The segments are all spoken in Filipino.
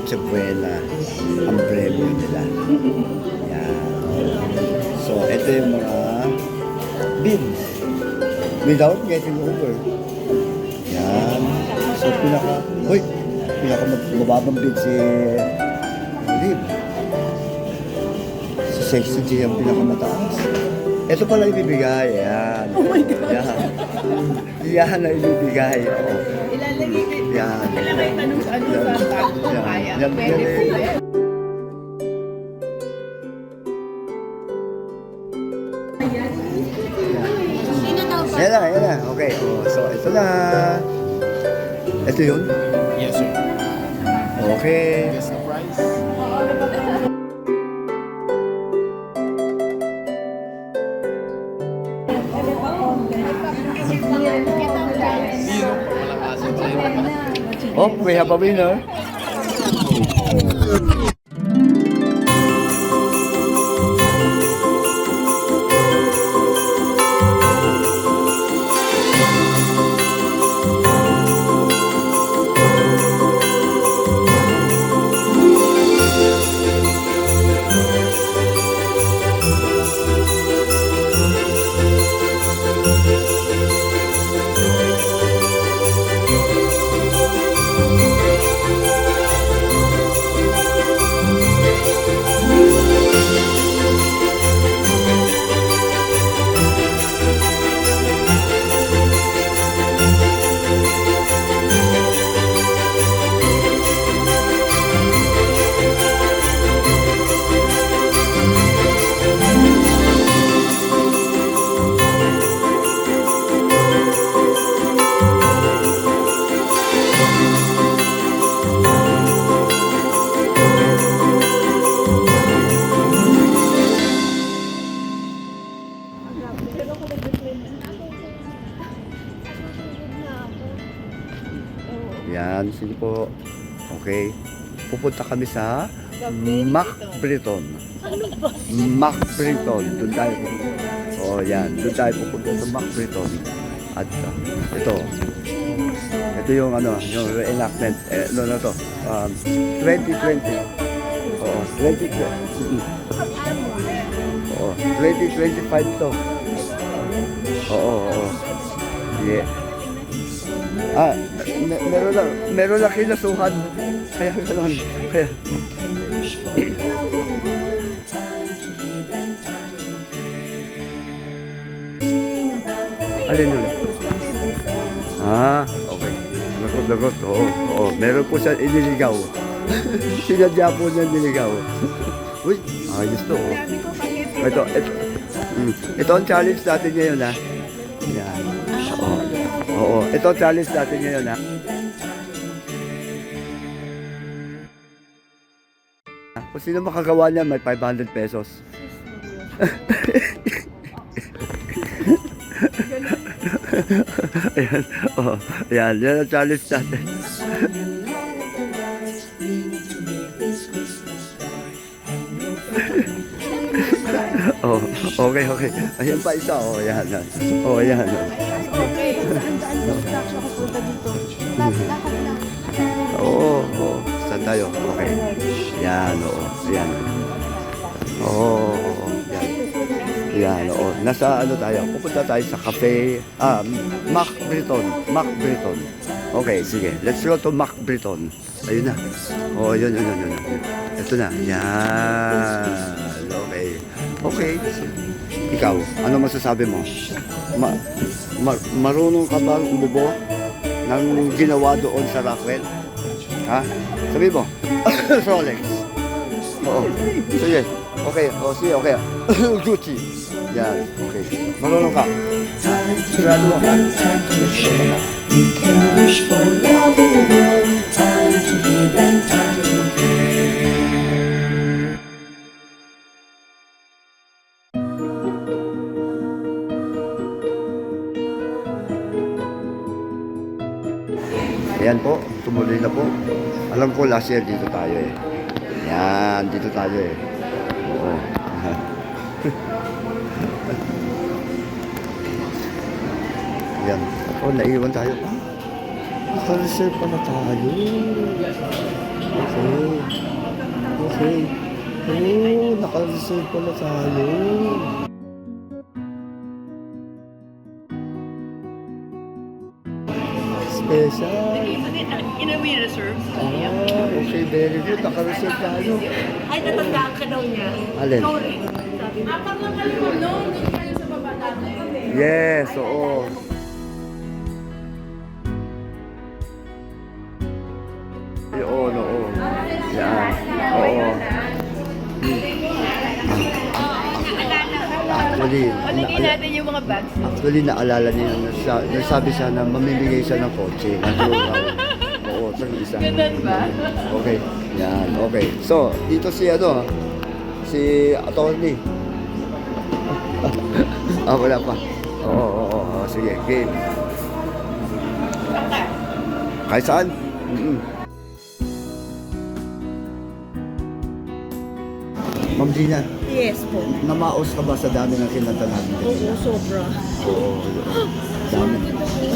Noche Buena ang premyo nila. Yan. So, ito yung mga bids without getting over. Yan. So, pinaka mababang bid si Liv. Si Sexy J ang pinakamataas. Ito pala ibibigay. Yan. Oh my God. Yan. Yan ang ibibigay. Oh. Ilalagay ko. Yan. Kailangan tanong sa ano sa tago kung kaya. Yan. Pwede po eh. Yan na, yan na. Okay. Oh, so, ito na. Ito yun? Yes, sir. Okay. Guess the price. Zero. Walang asin sa'yo. Oh, we have a winner. Yan, sige po. Okay. Pupunta kami sa McBriton. McBriton. Doon tayo pupunta. Oh, yan. Doon tayo pupunta sa McBriton. At ito. Ito yung ano, yung reenactment. Ano na to? 2020. Oo, 2020. Oo, 2025 to. Oo, oo. Yeah. Meron lang kinasuhan. Kaya gano'n. Kaya. Alin ulit? Okay. Lagot. Oo. Meron po siya iniligaw. Sinadya po niya niligaw. Uy, ayos to. Ito. Ito ang challenge natin ngayon, ha. Yan. Oo, ito challenge natin ngayon, ha. Kung sino makagawa niya, may 500 pesos. Ayan, oh, yan ang challenge natin. Oh, okay. Ayan pa isa, oh, yan. Oh, yan. Oo. Saan tayo? Okay. Yan, oo. Yan. Oo. Yan, oo. Nasa ano tayo? Pupunta tayo sa cafe. McBriton. Okay, sige. Let's go to McBriton. Ayun na. Oh, yun. Ito na. Yan. Okay. Ikaw, ano masasabi mo? Marunong ka ba umubo ng ginawa doon sa Rockwell? Ha? Sabi mo? Rolex. Oo. Sige. Okay. Sige. Gucci. Yan. Okay. Marunong ka. Sigurado mo ka. We can wish for love in the world. Time to give and time to care. Ayan po, tumuloy na po. Alam ko last year dito tayo eh. Yan, dito tayo eh. Oo. Yan. Oh, naiwan tayo. Naka-reserve pa na tayo. Okay. naka-reserve pala tayo. Special. Inawi reserve. Ah, okay, very good. Naka-reserve tayo. Ay, natandaan ka daw niya. Alin? Ikaw rin. Sabi mo. Apat lang kayo, no? Doon kayo sa baba natin. Yes, oo. Oo, oo. Yan. Oo. Paligay natin yung mga bags. Actually, naalala niya, nasabi siya na mamimigay siya ng kotse. Oo, sa isa. Ganun ba? Okay, yan, okay. So, dito si si attorney. Wala pa. Oo, sige, game. Kahit saan? Ma'am Gina, Yes po. namaos ka ba sa dami ng kinanta natin? Oo, sobra. Oo, dami.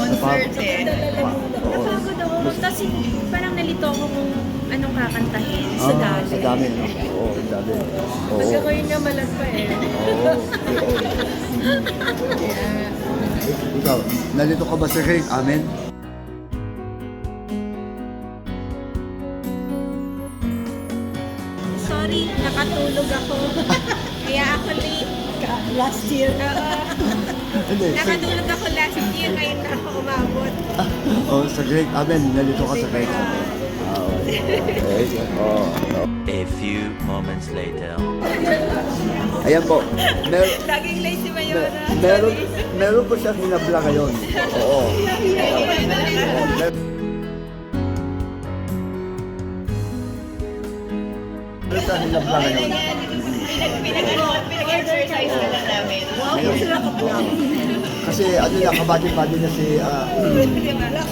Concert eh. Oo. Napagod ako. Tapos parang nalito ako kung anong kakantahin sa dami. Sa dami, no? Oo, sa dami. Oo. Pagka ko yung namalag pa eh. Oo. Ikaw, nalito ka ba sa Great Amen? Sorry, nakatulog ako. Kaya ako late. Last year. Hindi. Nakatulog ako last year. Ngayon na ako umabot. Oh, sa Great Amen, nalito ka sa Great Amen. Oo. A few moments later. Ayan po. Laging late si Mayora. Meron po siyang hinabla ngayon. Oo. Meron siyang hinabla ngayon. Pinag-exercise na lang namin. Kasi kabady-bady na si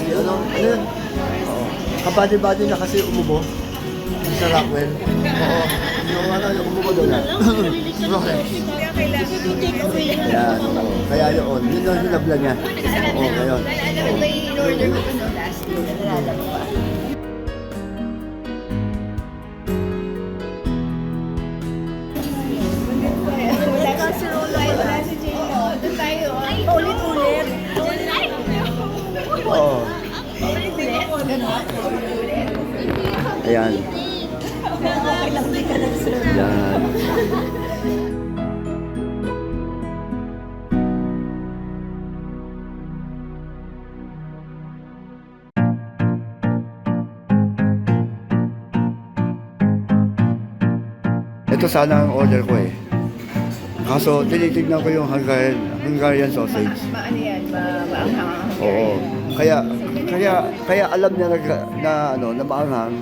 yun? Oo. Kabady-bady na kasi umubo sa Rockwell. Oo. Yung umubo doon na. Okay. Yan, oo. Kaya yun ang hinabla niya. Oo, ngayon. Alam mo ba yung in-order ko no last year? Nalala mo ba? Wala kasi wala si Jay. Oo, doon tayo. Ulit-ulit. Oo. Ayan. Yan. Ito sana ang order ko eh. Kaso tinitignan ko yung Hungarian sausage. Maano yan? Maanghang. Oo. Kaya alam niya na maanghang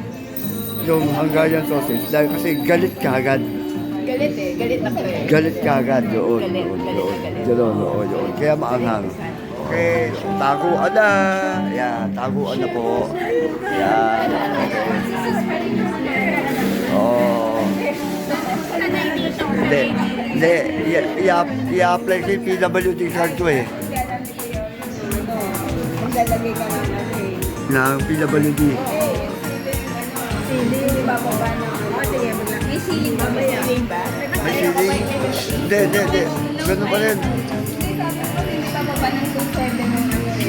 yung Hungarian sausage dahil kasi galit ka agad. Galit eh. Galit ako eh. Galit ka agad doon. Galit. Yun. Kaya maanghang. Okay, taguan na. Yan, taguan na po. Yan. Oh. Hindi. I-apply ko yung PWD card ko eh. Maglalagay ka lang natin. Ng PWD. Siling, bababa na. O, sige, may siling ba ba yan? Siling ba? May siling? Hindi. Ganun pa rin. Bababa ng 2.7.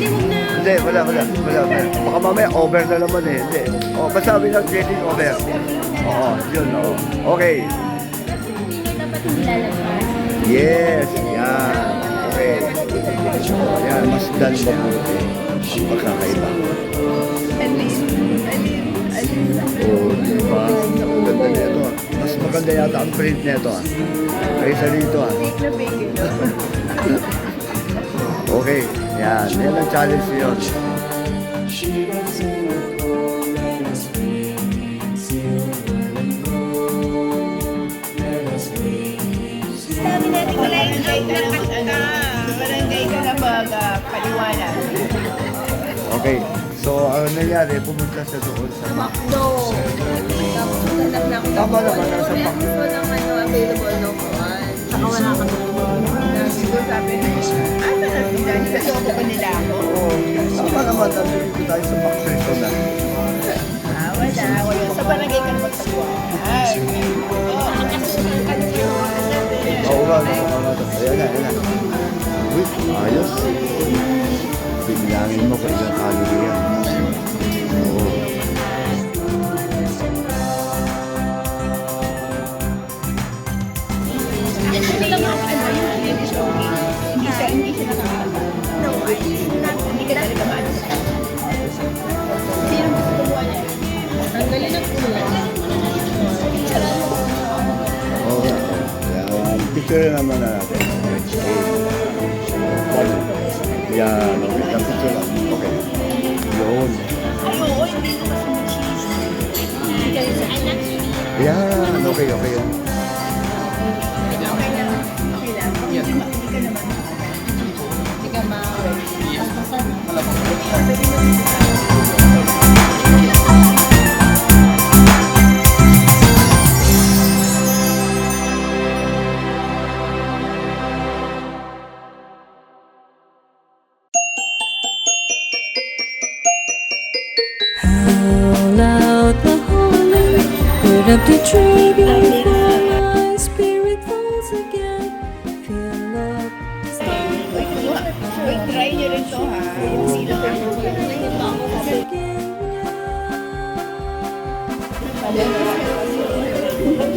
Hindi, wala. Baka mamaya over na naman eh. Hindi. O, basta sabi lang getting over. Oo, yun. Okay. Yes, yan. Okay. Yan, mas dan mabuti. Magkakaiba. Oo, diba? Ganda nito ah. Mas maganda yata ang print nito ah. Kaysa dito ah. Okay, yan. Yan ang challenge yun. Sabi natin wala yung Barangay ka na paliwanag. Okay, so ang nangyari, pumunta siya doon sa Macdo. Tapos maghanap na ako. Tama naman, nasa Wala Macdo. ng available no one. Saka wala ka Siguro sabi na, ano na sila? Kasoko pa nila ako. Oo, tama naman, nandito tayo sa Macdo na. Wala. Sa barangay ka na magtagpuan. nga. Ayan na, ayan na. Uy, ayos. Bilangin mo kung ilang calorie yan. Oo. Hindi siya nakakaba. No, hindi ka talaga maano sa kanya. Sino gusto kumuha niya? Ang galing ng kuha. Oo nga. Yan. Picture naman na natin. Yan. Okay. Yung picture lang. Okay. Yun. Yan. Okay, okay yun. Okay lang. Okay lang. Hindi ka naman. Hindi ka ma... Howl out the holy, put up the tree before my spirit falls again. Feel love Uy, try nyo rin to ha. Yung sino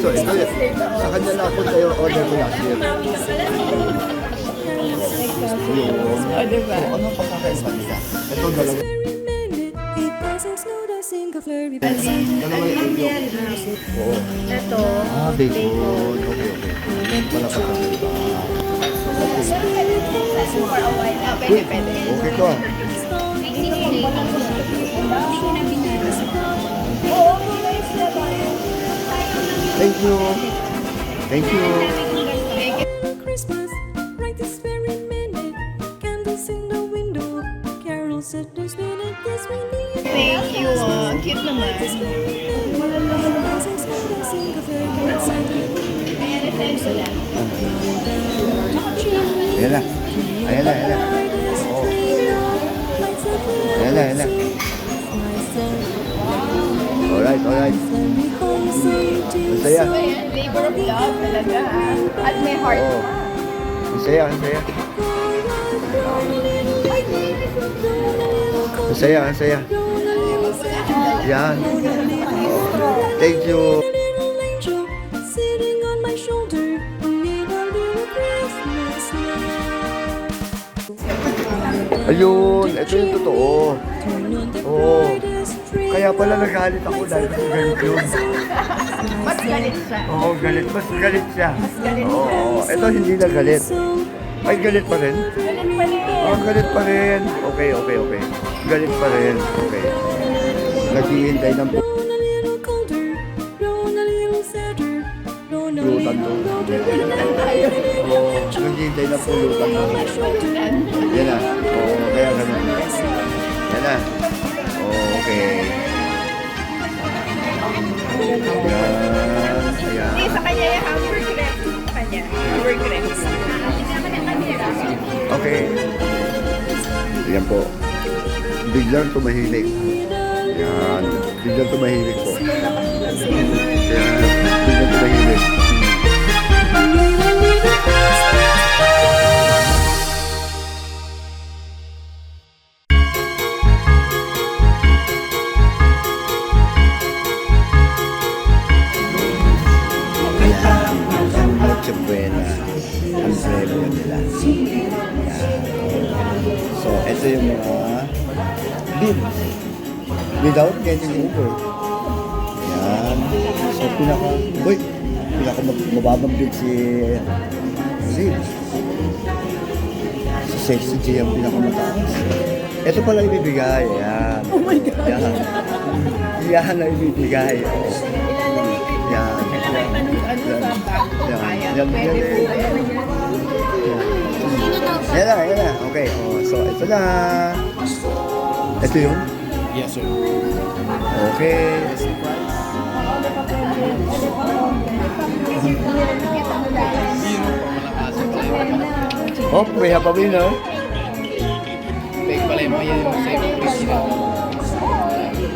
So, ito yun. Sa kanya na ako tayo order ko last year. Yun. O, diba? So, anong pagkakaiba nila? Ito dalawa. it doesn't slow the sink of flurry. Dalawa yung egg yolk. Oo. Ito. Ah, bacon. Okay, okay. Wala pagkakaiba. Pwede, pwede. Okay ko. Thank you. Thank you. Christmas, right this very minute. Candles in the window, carols at this minute. Yes, we need. Thank you. Cute naman. Ayan na. Ayan na, ayan na. Oo. Ayan na, ayan na. Alright, alright. Masaya. Labor of love talaga ha. At may heart. Oo. Masaya, masaya. Masaya, masaya. Yan. Thank you. Little angel sitting on my shoulder, bringing a little Christmas love. Ayun, ito yung totoo. Turn on the Oo. brightest tree. Kaya pala nagalit ako dahil galit yun. Mas galit siya. Oo, galit. Mas galit siya. galit Oo, ito hindi na galit. Ay, galit pa rin. Galit pa rin. Oh, galit pa rin. Okay, okay, okay. Galit pa rin. Okay. Naghihintay ng Blown a little colder, blown a little sadder, blown a pulutan little doon. colder. Oo, naghihintay ng pulutan doon. Yan na. Oo, kaya ganun. Yan na. Oo, okay. Yan. Ayan. Hindi, sa kanya yung hamburger crepe. Sa kanya. Hamburger crepe. Okay. Yan po. Biglang tumahimik. Yan. Biglang tumahimik po. Yan. Biglang tumahimik. Ayan. Ang Noche Buena. Ang premyo nila. Yan. So, ito yung mga beans. Without getting over. Yan. So, mababang beans si Zib. Si Sexy J ang pinakamataas. Ito pala ibibigay. Yan. Oh my God. Yan. Yan ang ibibigay. Oh. Yan. Yan. Yan na, yan na. Okay. Oh, so, ito na. Ito yun. Yes, sir. Okay. Oh, we have a winner. Big pala mo yan yung sa ibang Christina.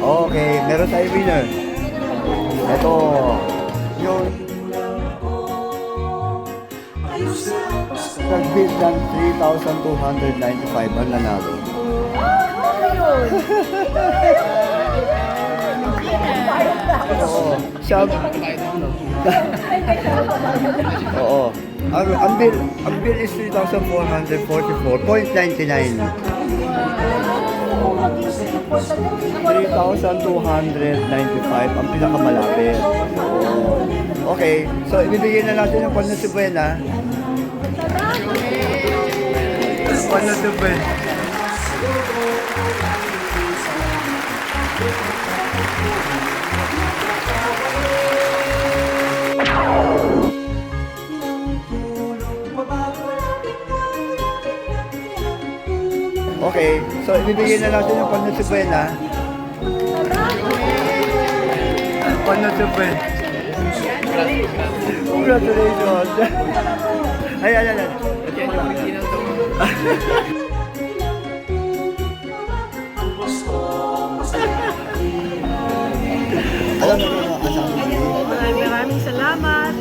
Okay, meron tayo winner. Ito. Yun. Nag-bid ng 3,295 ang nanalo. Oo. Siya, oo. Ang bill is 3,444.99. 3,295 ang pinakamalapit. Oo. Okay, so ibibigay na natin yung Juan de Buena. Juan de Buena. Okay, so ibibigay na natin yung Juan de Buena. Juan de Buena. Congratulations! Ayan, ayan, ayan. Yan yung original to. Alam mo na kasama mo. Maraming salamat.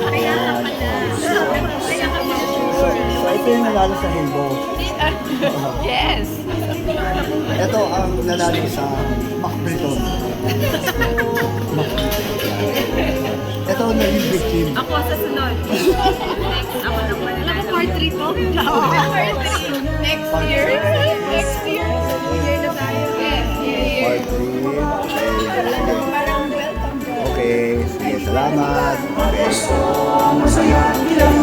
Kaya ka pala. Kaya ka pala. So ito yung nanalo sa Rainbow. Yes. Ito ang nanalo sa McBriton. Ito ang naging victim. Ako sa sunod. Next, ako na pala. Ako part 3 to? Part 3. Next year. Next year. Year na tayo. Yes. Part 3. Okay, Parang welcome. okay. Sige, salamat. Okay. Masaya bilang